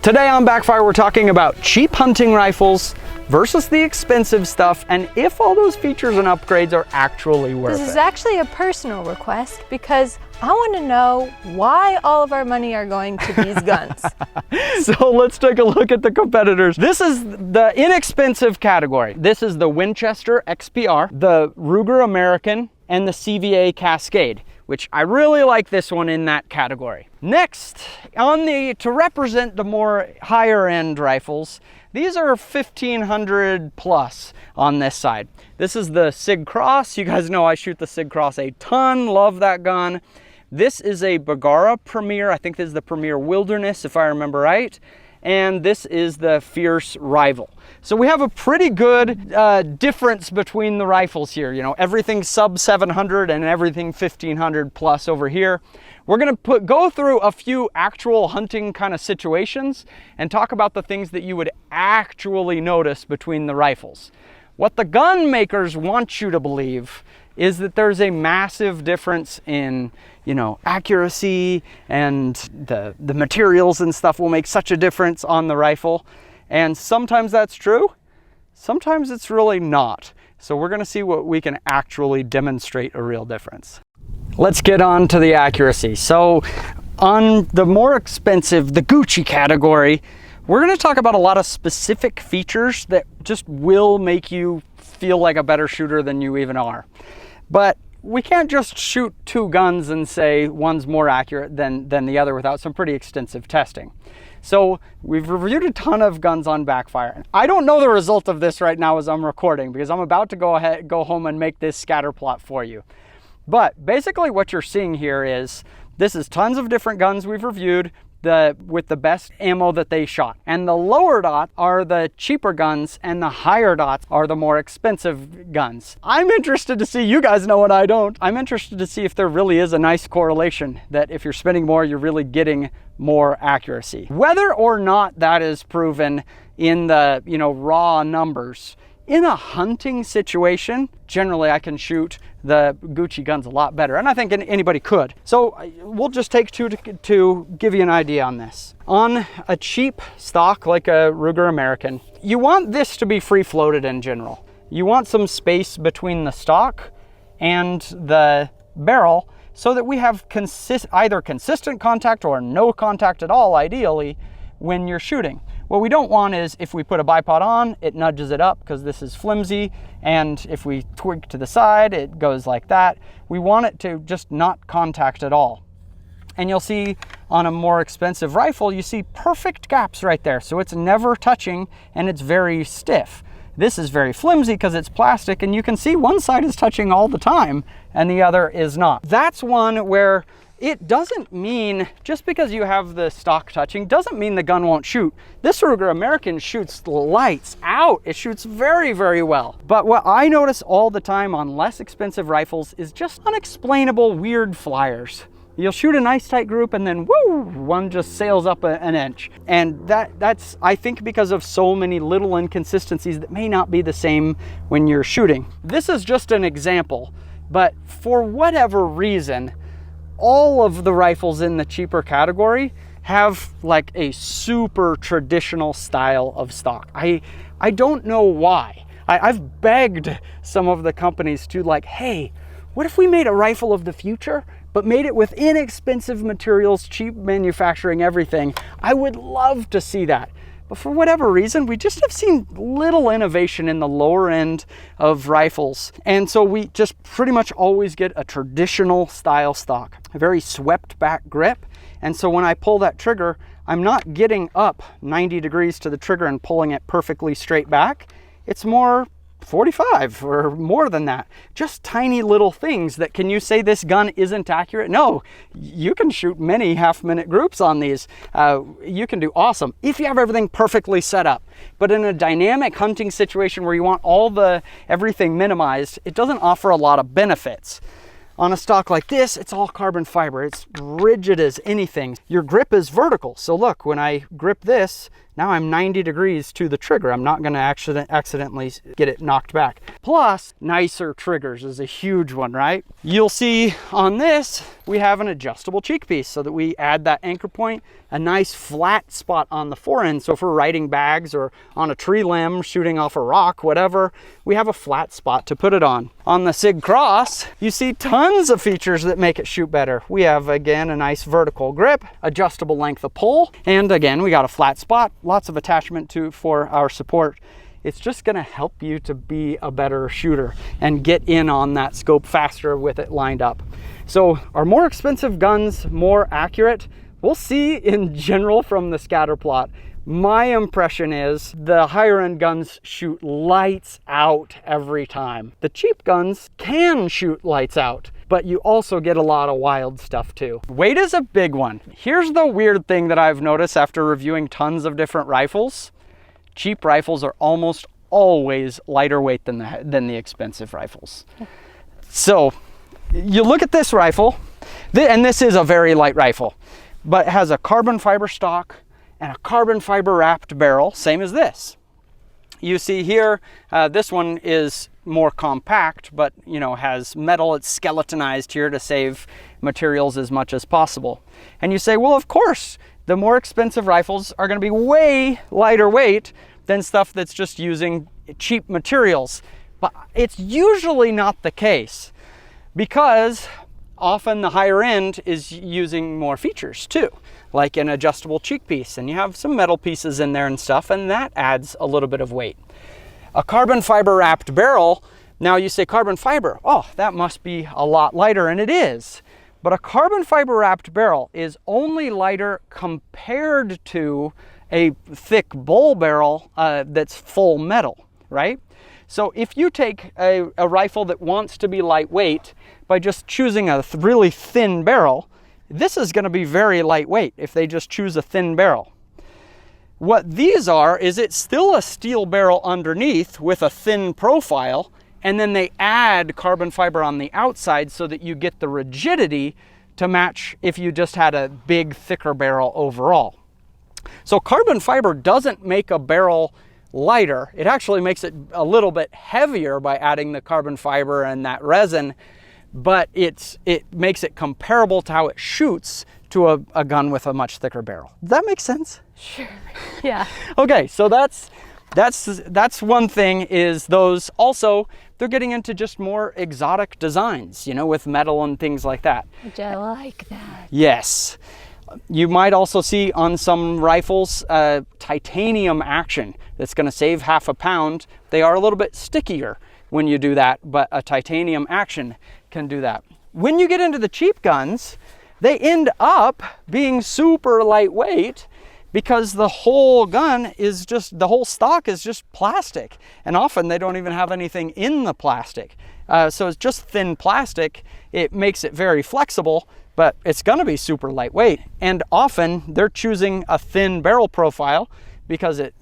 Today on Backfire, we're talking about cheap hunting rifles versus the expensive stuff, and if all those features and upgrades are actually worth it. This is actually a personal request because I want to know why all of our money are going to these guns. So let's take a look at the competitors. This is the inexpensive category. This is the Winchester XPR, the Ruger American, and the CVA Cascade, which I really like this one in that category. Next, to represent the more higher end rifles, these are 1500 plus on this side. This is the Sig Cross. You guys know I shoot the Sig Cross a ton, love that gun. This is a Bergara Premier. I think this is the Premier Wilderness, if I remember right. And this is the Fierce Rival. So we have a pretty good difference between the rifles here. You know, everything sub 700 and everything 1500 plus over here. We're gonna go through a few actual hunting kind of situations and talk about the things that you would actually notice between the rifles. What the gun makers want you to believe is that there's a massive difference in, you know, accuracy, and the materials and stuff will make such a difference on the rifle. And sometimes that's true, sometimes it's really not. So we're gonna see what we can actually demonstrate a real difference. Let's get on to the accuracy. So on the more expensive, the Gucci category, we're gonna talk about a lot of specific features that just will make you feel like a better shooter than you even are. But we can't just shoot two guns and say one's more accurate than the other without some pretty extensive testing. So we've reviewed a ton of guns on Backfire. I don't know the result of this right now as I'm recording because I'm about to go home and make this scatter plot for you. But basically what you're seeing here is this is tons of different guns we've reviewed with the best ammo that they shot. And the lower dots are the cheaper guns and the higher dots are the more expensive guns. I'm interested to see, you guys know what I don't, I'm interested to see if there really is a nice correlation that if you're spending more, you're really getting more accuracy. Whether or not that is proven in the, you know, raw numbers, in a hunting situation, generally I can shoot the Gucci guns a lot better, and I think anybody could. So we'll just take two to give you an idea on this. On a cheap stock like a Ruger American, you want this to be free floated in general. You want some space between the stock and the barrel so that we have either consistent contact or no contact at all, ideally, when you're shooting. What we don't want is if we put a bipod on, it nudges it up because this is flimsy, and if we twig to the side, it goes like that. We want it to just not contact at all. And you'll see on a more expensive rifle, you see perfect gaps right there. So it's never touching and it's very stiff. This is very flimsy because it's plastic, and you can see one side is touching all the time and the other is not. That's one where it doesn't mean, just because you have the stock touching, doesn't mean the gun won't shoot. This Ruger American shoots lights out. It shoots very, very well. But what I notice all the time on less expensive rifles is just unexplainable weird flyers. You'll shoot a nice tight group and then woo, one just sails up an inch. And that's, I think, because of so many little inconsistencies that may not be the same when you're shooting. This is just an example, but for whatever reason, all of the rifles in the cheaper category have like a super traditional style of stock. I don't know why. I've begged some of the companies to, like, hey, what if we made a rifle of the future, but made it with inexpensive materials, cheap manufacturing, everything? I would love to see that. But for whatever reason, we just have seen little innovation in the lower end of rifles. And so we just pretty much always get a traditional style stock, a very swept back grip. And so when I pull that trigger, I'm not getting up 90 degrees to the trigger and pulling it perfectly straight back. It's more 45 or more than that. Just tiny little things that, can you say this gun isn't accurate? No, you can shoot many half-minute groups on these. You can do awesome if you have everything perfectly set up. But in a dynamic hunting situation where you want everything minimized, it doesn't offer a lot of benefits. On a stock like this, it's all carbon fiber. It's rigid as anything. Your grip is vertical. So look, when I grip this, Now I'm 90 degrees to the trigger. I'm not gonna accidentally get it knocked back. Plus, nicer triggers is a huge one, right? You'll see on this, we have an adjustable cheek piece so that we add that anchor point, a nice flat spot on the forend. So if we're riding bags or on a tree limb, shooting off a rock, whatever, we have a flat spot to put it on. On the Sig Cross, you see tons of features that make it shoot better. We have, again, a nice vertical grip, adjustable length of pull, and again, we got a flat spot, lots of attachment for our support. It's just gonna help you to be a better shooter and get in on that scope faster with it lined up. So are more expensive guns more accurate? We'll see in general from the scatter plot. My impression is the higher end guns shoot lights out every time. The cheap guns can shoot lights out, but you also get a lot of wild stuff too. Weight is a big one. Here's the weird thing that I've noticed after reviewing tons of different rifles. Cheap rifles are almost always lighter weight than the expensive rifles. So you look at this rifle, and this is a very light rifle, but it has a carbon fiber stock and a carbon fiber wrapped barrel, same as this. You see here, this one is more compact, but has metal. It's skeletonized here to save materials as much as possible. And you say, well, of course, the more expensive rifles are going to be way lighter weight than stuff that's just using cheap materials. But it's usually not the case, because often the higher end is using more features too, like an adjustable cheek piece, and you have some metal pieces in there and stuff, and that adds a little bit of weight. A carbon fiber wrapped barrel, now you say carbon fiber, oh, that must be a lot lighter, and it is. But a carbon fiber wrapped barrel is only lighter compared to a thick bull barrel that's full metal, right? So if you take a rifle that wants to be lightweight by just choosing a really thin barrel, this is going to be very lightweight if they just choose a thin barrel. What these are is it's still a steel barrel underneath with a thin profile, and then they add carbon fiber on the outside so that you get the rigidity to match if you just had a big, thicker barrel overall. So carbon fiber doesn't make a barrel lighter. It actually makes it a little bit heavier by adding the carbon fiber and that resin, but it makes it comparable to how it shoots to a gun with a much thicker barrel. Does that make sense? Sure. Yeah. Okay, so that's one thing, is those also, they're getting into just more exotic designs, with metal and things like that. Which I like that. Yes. You might also see on some rifles titanium action that's going to save half a pound. They are a little bit stickier when you do that, but a titanium action can do that. When you get into the cheap guns, they end up being super lightweight because the whole gun is just, the whole stock is just plastic. And often they don't even have anything in the plastic. So it's just thin plastic. It makes it very flexible, but it's gonna be super lightweight. And often they're choosing a thin barrel profile because it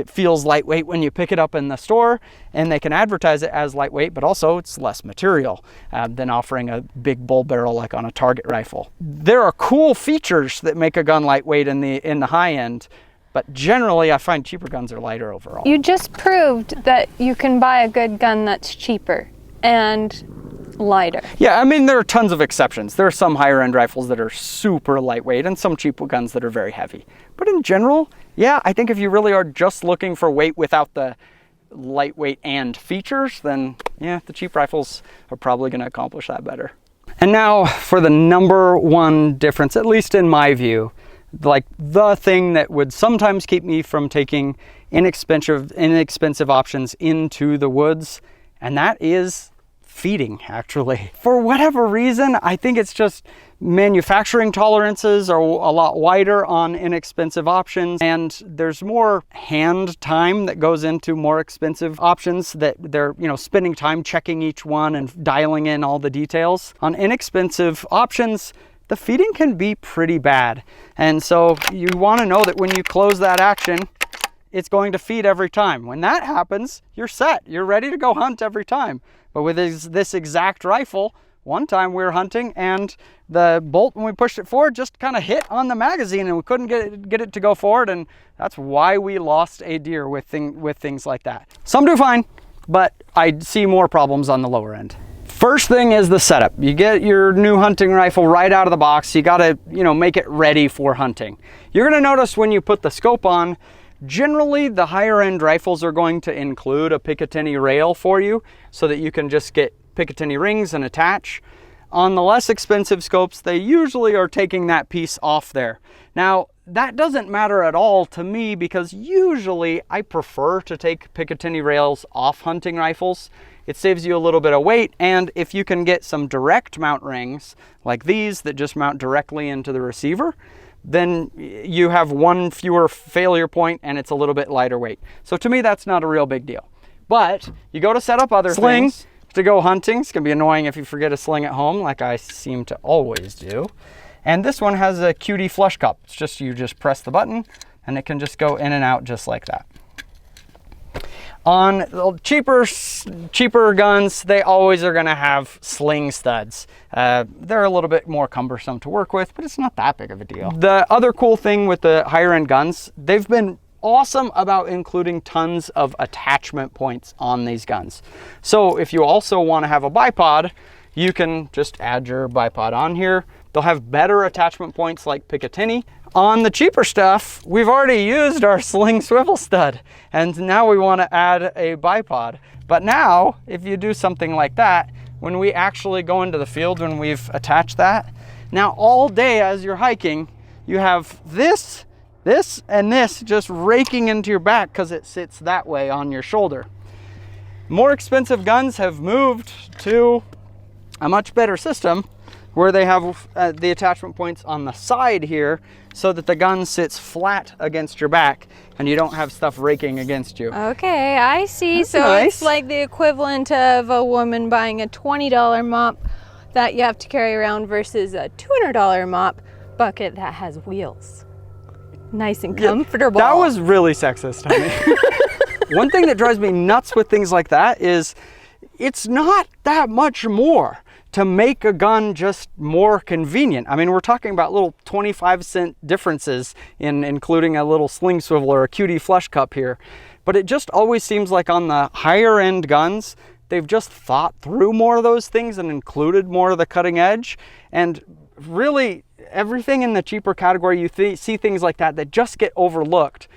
feels lightweight when you pick it up in the store, and they can advertise it as lightweight, but also it's less material than offering a big bull barrel like on a target rifle. There are cool features that make a gun lightweight in the high end, but generally I find cheaper guns are lighter overall. You just proved that you can buy a good gun that's cheaper and lighter. Yeah, I mean, there are tons of exceptions. There are some higher end rifles that are super lightweight and some cheap guns that are very heavy. But in general, yeah, I think if you really are just looking for weight without the lightweight and features, then yeah, the cheap rifles are probably going to accomplish that better. And now for the number one difference, at least in my view, like the thing that would sometimes keep me from taking inexpensive options into the woods, and that is feeding, actually. For whatever reason, I think it's just manufacturing tolerances are a lot wider on inexpensive options, and there's more hand time that goes into more expensive options, that they're spending time checking each one and dialing in all the details. On inexpensive options, the feeding can be pretty bad, and so you want to know that when you close that action, it's going to feed every time. When that happens, you're set. You're ready to go hunt every time. But with this exact rifle, one time we were hunting and the bolt, when we pushed it forward, just kind of hit on the magazine and we couldn't get it to go forward, and that's why we lost a deer with things like that. Some do fine, but I see more problems on the lower end. First thing is the setup. You get your new hunting rifle right out of the box. You gotta, make it ready for hunting. You're gonna notice when you put the scope on, generally the higher end rifles are going to include a Picatinny rail for you so that you can just get Picatinny rings and attach. On the less expensive scopes, they usually are taking that piece off there. Now, that doesn't matter at all to me because usually I prefer to take Picatinny rails off hunting rifles. It saves you a little bit of weight, and if you can get some direct mount rings like these that just mount directly into the receiver, then you have one fewer failure point and it's a little bit lighter weight. So to me, that's not a real big deal. But you go to set up other things to go hunting. It's gonna be annoying if you forget a sling at home, like I seem to always do. And this one has a QD flush cup. It's just, you just press the button and it can just go in and out just like that. On cheaper guns, they always are gonna have sling studs. They're a little bit more cumbersome to work with, but it's not that big of a deal. The other cool thing with the higher end guns, they've been awesome about including tons of attachment points on these guns. So if you also want to have a bipod, you can just add your bipod on here. They'll have better attachment points like Picatinny. On the cheaper stuff, we've already used our sling swivel stud, and now we want to add a bipod. But now, if you do something like that, when we actually go into the field, when we've attached that, now all day as you're hiking, you have this, and this just raking into your back because it sits that way on your shoulder. More expensive guns have moved to a much better system where they have the attachment points on the side here so that the gun sits flat against your back and you don't have stuff raking against you. Okay, I see. That's so nice. It's like the equivalent of a woman buying a $20 mop that you have to carry around versus a $200 mop bucket that has wheels. Nice and comfortable. That was really sexist, honey. One thing that drives me nuts with things like that is it's not that much more to make a gun just more convenient. I mean, we're talking about little 25-cent differences in including a little sling swivel or a QD flush cup here. But it just always seems like on the higher end guns, they've just thought through more of those things and included more of the cutting edge. And really, everything in the cheaper category, you see things like that just get overlooked.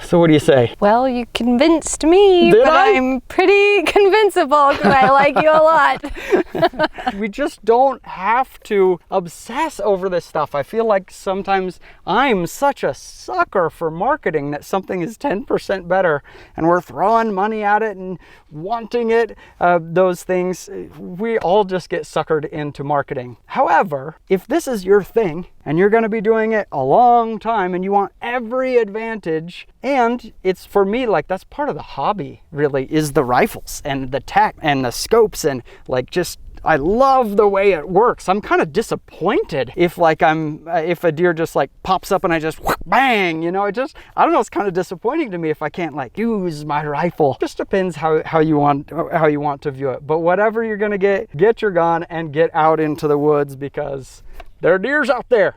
So what do you say? Well, you convinced me, Did but I? I'm pretty convincible because I like you a lot. We just don't have to obsess over this stuff. I feel like sometimes I'm such a sucker for marketing that something is 10% better and we're throwing money at it and wanting it, those things. We all just get suckered into marketing. However, if this is your thing and you're going to be doing it a long time and you want every advantage, and it's, for me, like, that's part of the hobby really, is the rifles and the tech and the scopes, and like, just I love the way it works. I'm kind of disappointed if like if a deer just like pops up and I just bang, I don't know, it's kind of disappointing to me if I can't like use my rifle. Just depends how you want to view it. But whatever you're gonna get your gun and get out into the woods because there are deers out there.